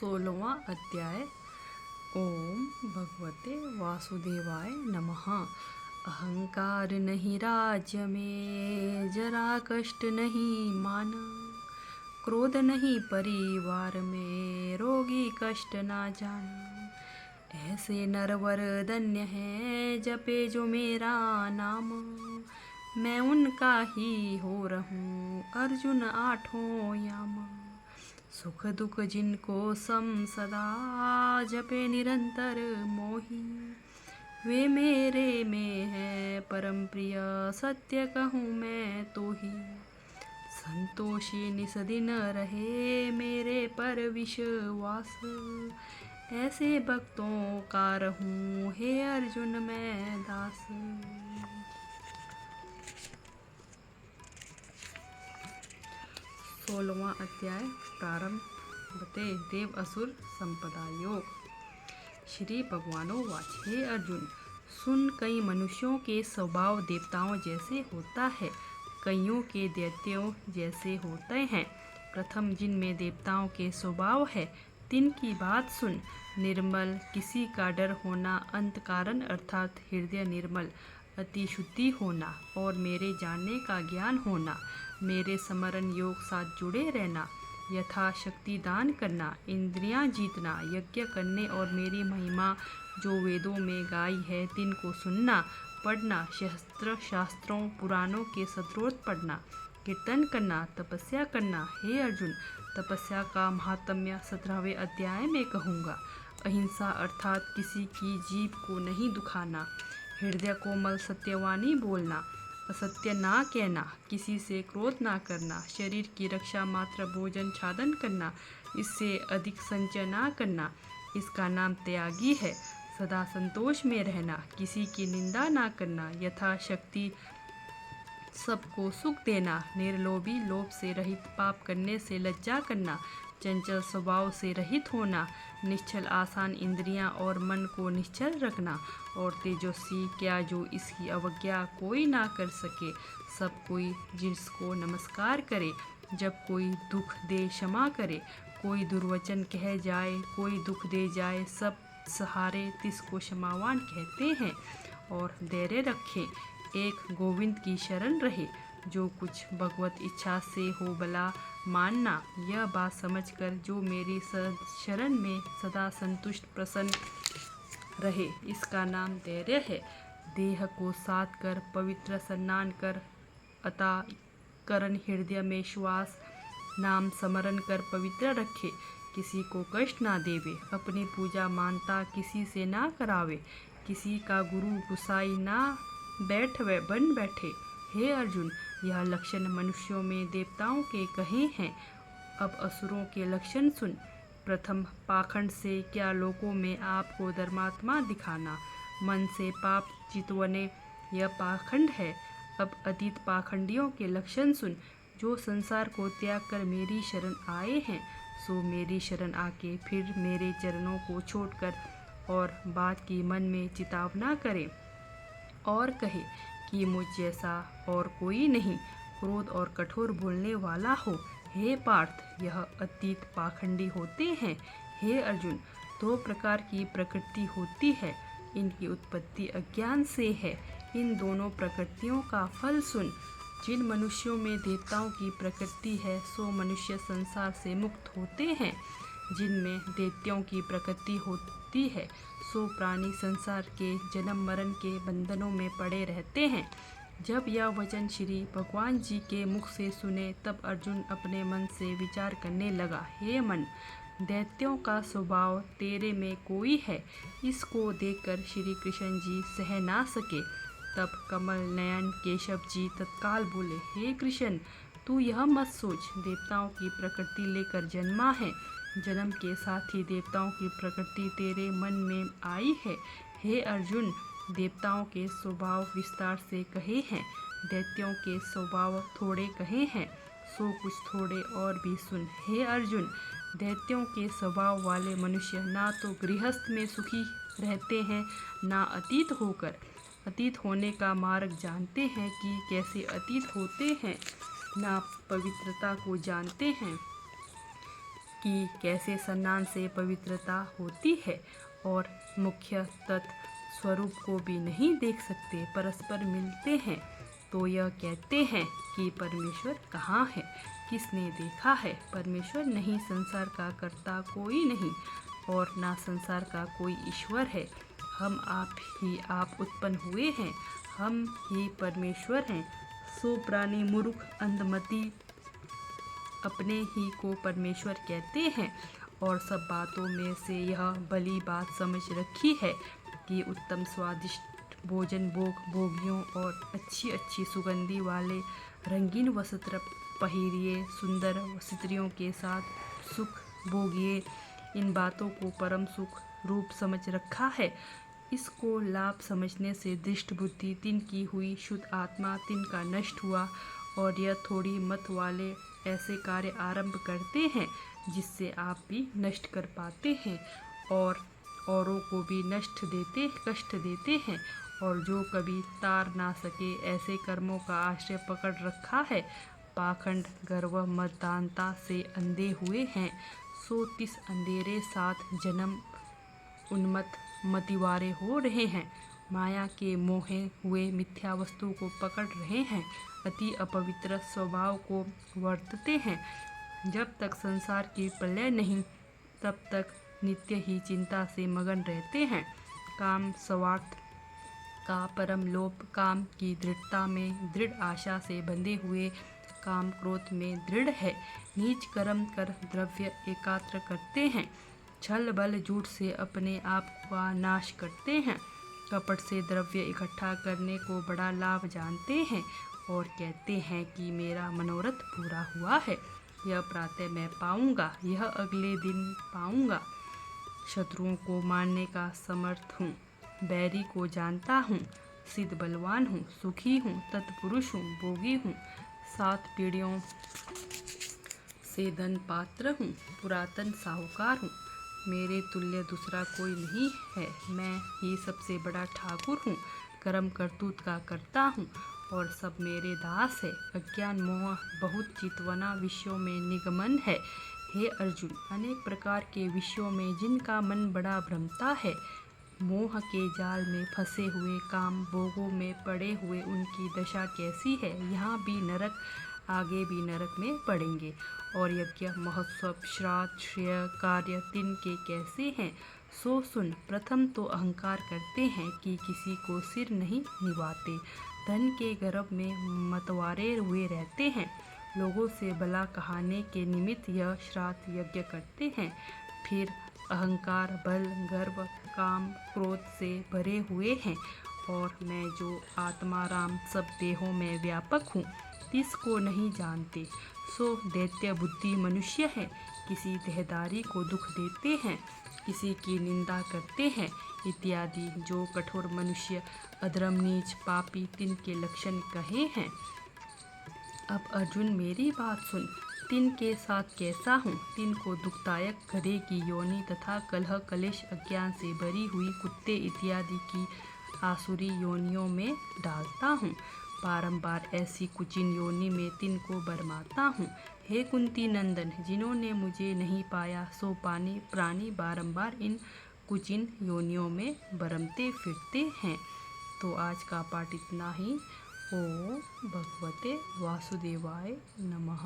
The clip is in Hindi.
16वां अध्याय। ओम भगवते वासुदेवाय नमः। अहंकार नहीं राज्य में, जरा कष्ट नहीं मान, क्रोध नहीं परिवार में, रोगी कष्ट ना जान। ऐसे नरवर धन्य है, जपे जो मेरा नाम, मैं उनका ही हो रहूं अर्जुन आठों याम। सुख दुख जिनको सम सदा, जपे निरंतर मोही, वे मेरे में है परम प्रिय, सत्य कहूँ मैं तो ही। संतोषी निस दिन रहे, मेरे पर विश्वास, ऐसे भक्तों का रहूं हे अर्जुन मैं दास। 16वां अध्याय प्रारंभ। बते देव असुर संपदा योग। श्री भगवानोवाच। हे अर्जुन सुन, कई मनुष्यों के स्वभाव देवताओं जैसे होता है, कईयों के दैत्यों जैसे होते हैं। प्रथम जिनमें देवताओं के स्वभाव है, तिन की बात सुन। निर्मल, किसी का डर होना, अंतःकरण अर्थात हृदय निर्मल, अति शुद्धि होना और मेरे जानने का ज्ञान होना, मेरे स्मरण योग साथ जुड़े रहना, यथाशक्ति दान करना, इंद्रियां जीतना, यज्ञ करने और मेरी महिमा जो वेदों में गाई है तिनको सुनना, पढ़ना, शास्त्रों पुराणों के सत्रोत पढ़ना, कीर्तन करना, तपस्या करना। हे अर्जुन, तपस्या का महात्म्य 17वें अध्याय में कहूँगा। अहिंसा अर्थात किसी की जीभ को नहीं दुखाना, हृदय कोमल सत्यवाणी बोलना, असत्य ना कहना, किसी से क्रोध ना करना, शरीर की रक्षा मात्र भोजन छादन करना, इससे अधिक संचय ना करना, इसका नाम त्यागी है। सदा संतोष में रहना, किसी की निंदा ना करना, यथाशक्ति सबको सुख देना, निर्लोभी, लोभ से रहित, पाप करने से लज्जा करना, चंचल स्वभाव से रहित होना, निश्चल आसान इंद्रियां और मन को निश्चल रखना, और तेजस्वी क्या जो इसकी अवज्ञा कोई ना कर सके। सब कोई जिसको नमस्कार करे, जब कोई दुख दे क्षमा करे, कोई दुर्वचन कह जाए, कोई दुख दे जाए, सब सहारे तिसको क्षमावान कहते हैं। और धैर्य रखे, एक गोविंद की शरण रहे, जो कुछ भगवत इच्छा से हो भला मानना। यह बात समझकर जो मेरी शरण में सदा संतुष्ट प्रसन्न रहे, इसका नाम धैर्य है। देह को साध कर पवित्र स्नान कर, अतःकरण हृदय में श्वास नाम स्मरण कर पवित्र रखे, किसी को कष्ट ना देवे, अपनी पूजा मानता किसी से ना करावे, किसी का गुरु गुसाई ना बन बैठे। हे अर्जुन, यह लक्षण मनुष्यों में देवताओं के कहे हैं। अब असुरों के लक्षण सुन। प्रथम पाखंड से क्या लोगों में आपको धर्मात्मा दिखाना, मन से पाप चितवने, यह पाखंड है। अब अतीत पाखंडियों के लक्षण सुन। जो संसार को त्याग कर मेरी शरण आए हैं, सो मेरी शरण आके फिर मेरे चरणों को छोड़कर और बात की मन में चितावना करे और कहे कि मुझ जैसा और कोई नहीं, क्रोध और कठोर बोलने वाला हो। हे पार्थ, यह अतीत पाखंडी होते हैं। हे अर्जुन, दो प्रकार की प्रकृति होती है, इनकी उत्पत्ति अज्ञान से है। इन दोनों प्रकृतियों का फल सुन। जिन मनुष्यों में देवताओं की प्रकृति है, सो मनुष्य संसार से मुक्त होते हैं। जिनमें दैत्यों की प्रकृति होती है, सो प्राणी संसार के जन्म मरण के बंधनों में पड़े रहते हैं। जब यह वचन श्री भगवान जी के मुख से सुने, तब अर्जुन अपने मन से विचार करने लगा। हे मन, दैत्यों का स्वभाव तेरे में कोई है, इसको देखकर श्री कृष्ण जी सह ना सके। तब कमल नयन केशव जी तत्काल बोले, हे कृष्ण, तू यह मत सोच, देवताओं की प्रकृति लेकर जन्मा है, जन्म के साथ ही देवताओं की प्रकृति तेरे मन में आई है। हे अर्जुन, देवताओं के स्वभाव विस्तार से कहे हैं, दैत्यों के स्वभाव थोड़े कहे हैं, सो कुछ थोड़े और भी सुन। हे अर्जुन, दैत्यों के स्वभाव वाले मनुष्य ना तो गृहस्थ में सुखी रहते हैं, ना अतीत होने का मार्ग जानते हैं कि कैसे अतीत होते हैं, ना पवित्रता को जानते हैं कि कैसे स्नान से पवित्रता होती है और मुख्य तत्व स्वरूप को भी नहीं देख सकते, परस्पर मिलते हैं तो यह कहते हैं कि परमेश्वर कहाँ है, किसने देखा है। परमेश्वर नहीं, संसार का कर्ता कोई नहीं और ना संसार का कोई ईश्वर है। हम आप ही आप उत्पन्न हुए हैं, हम ही परमेश्वर हैं। सो प्राणी मूर्ख अंधमती अपने ही को परमेश्वर कहते हैं और सब बातों में से यह भली बात समझ रखी है कि उत्तम स्वादिष्ट भोजन भोगियों और अच्छी अच्छी सुगंधी वाले रंगीन वस्त्र पहिरिए, सुंदर स्त्रियों के साथ सुख भोगिए, इन बातों को परम सुख रूप समझ रखा है। इसको लाभ समझने से दृष्ट बुद्धि तिन की हुई, शुद्ध आत्मा तिन का नष्ट हुआ और यह थोड़ी मत वाले ऐसे कार्य आरंभ करते हैं जिससे आप भी नष्ट कर पाते हैं और औरों को भी कष्ट देते हैं और जो कभी तार ना सके ऐसे कर्मों का आश्रय पकड़ रखा है। पाखंड गर्व मदानता से अंधे हुए हैं, सो तिस अंधेरे साथ जन्म उन्मत्त मतिवारे हो रहे हैं, माया के मोहे हुए मिथ्या वस्तु को पकड़ रहे हैं, अति अपवित्र स्वभाव को वर्तते हैं। जब तक संसार की प्रलय नहीं तब तक नित्य ही चिंता से मगन रहते हैं। काम स्वार्थ का परम लोभ, काम की दृढ़ता में दृढ़ आशा से बंधे हुए, काम क्रोध में दृढ़ है, नीच कर्म कर द्रव्य एकत्र करते हैं, छल बल झूठ से अपने आप का नाश करते हैं, कपट से द्रव्य इकट्ठा करने को बड़ा लाभ जानते हैं और कहते हैं कि मेरा मनोरथ पूरा हुआ है, यह प्रातः मैं पाऊंगा, यह अगले दिन पाऊंगा। शत्रुओं को मारने का समर्थ हूँ, बैरी को जानता हूँ, सिद्ध बलवान हूँ, सुखी हूँ, तत्पुरुष हूँ, भोगी हूँ, 7 पीढ़ियों से धन पात्र हूँ, पुरातन साहूकार हूँ, मेरे तुल्य दूसरा कोई नहीं है, मैं ही सबसे बड़ा ठाकुर हूँ, कर्म करतूत का करता हूँ और सब मेरे दास है। अज्ञान मोह बहुत चितवना विषयों में निगमन है। हे अर्जुन, अनेक प्रकार के विषयों में जिनका मन बड़ा भ्रमता है, मोह के जाल में फंसे हुए, काम भोगों में पड़े हुए उनकी दशा कैसी है। यहाँ भी नरक, आगे भी नरक में पड़ेंगे। और यज्ञ महोत्सव श्राद्ध श्रेय कार्य तिन के कैसे हैं, सो सुन। प्रथम तो अहंकार करते हैं कि किसी को सिर नहीं निभाते, धन के गर्भ में मतवारे हुए रहते हैं, लोगों से भला कहाने के निमित्त यह श्राद्ध यज्ञ करते हैं। फिर अहंकार बल गर्व काम क्रोध से भरे हुए हैं और मैं जो आत्मा राम सब देहों में व्यापक हूँ इसको नहीं जानते, सो दैत्य बुद्धि मनुष्य है, किसी देहदारी को दुख देते हैं, किसी की निंदा करते हैं इत्यादि जो कठोर मनुष्य अधर्म नीच पापी तिन के लक्षण कहे हैं। अब अर्जुन मेरी बात सुन, तिन के साथ कैसा हूँ। तिन को दुखदायक गधे की योनि तथा कलह कलेश अज्ञान से भरी हुई कुत्ते इत्यादि की आसुरी योनियों में डालता हूँ, बारंबार ऐसी कुचिन योनि में तिन को बरमाता हूँ। हे कुंती नंदन, जिन्होंने मुझे नहीं पाया सो प्राणी बारंबार इन कुचिन योनियों में बरमते फिरते हैं। तो आज का पाठ इतना ही। ओम भगवते वासुदेवाय नमः।